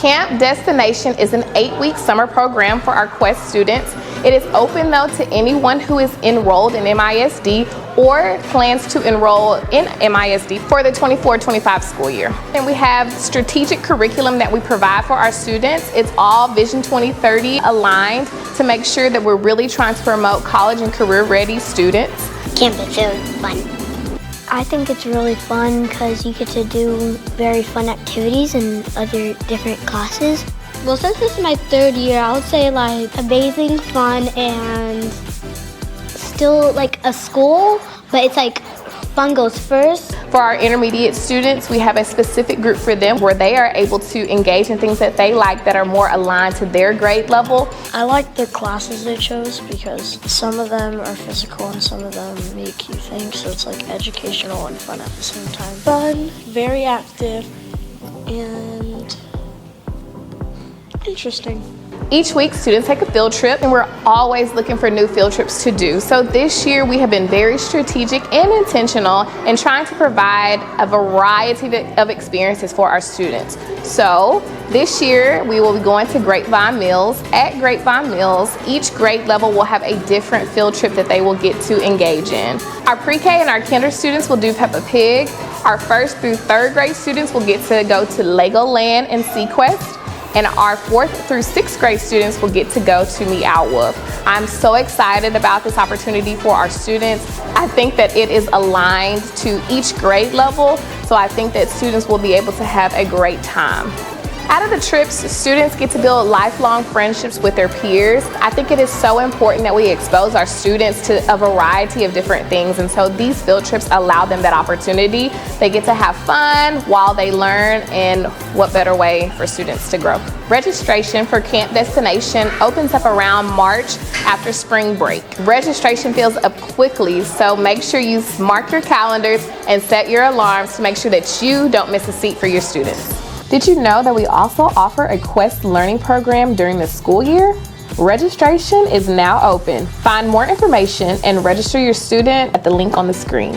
Camp Destination is an 8-week summer program for our Quest students. It is open though to anyone who is enrolled in MISD or plans to enroll in MISD for the 24-25 school year. And we have strategic curriculum that we provide for our students. It's all Vision 2030 aligned to make sure that we're really trying to promote college and career ready students. Camp is really fun. I think it's really fun because you get to do very fun activities in other different classes. Well, since this is my 3rd year, I would say like amazing, fun, and still like a school, but it's like fun goes first. For our intermediate students, we have a specific group for them where they are able to engage in things that they like that are more aligned to their grade level. I like the classes they chose because some of them are physical and some of them make you think, so it's like educational and fun at the same time. Fun, very active, and interesting. Each week, students take a field trip, and we're always looking for new field trips to do. So this year, we have been very strategic and intentional in trying to provide a variety of experiences for our students. So this year, we will be going to Grapevine Mills. At Grapevine Mills, each grade level will have a different field trip that they will get to engage in. Our pre-K and our kinder students will do Peppa Pig. Our 1st through 3rd grade students will get to go to Legoland and SeaQuest. And our 4th through 6th grade students will get to go to Meow Wolf. I'm so excited about this opportunity for our students. I think that it is aligned to each grade level, so I think that students will be able to have a great time. Out of the trips, students get to build lifelong friendships with their peers. I think it is so important that we expose our students to a variety of different things, and so these field trips allow them that opportunity. They get to have fun while they learn, and what better way for students to grow. Registration for Camp Destination opens up around March after spring break. Registration fills up quickly, so make sure you mark your calendars and set your alarms to make sure that you don't miss a seat for your students. Did you know that we also offer a Quest learning program during the school year? Registration is now open. Find more information and register your student at the link on the screen.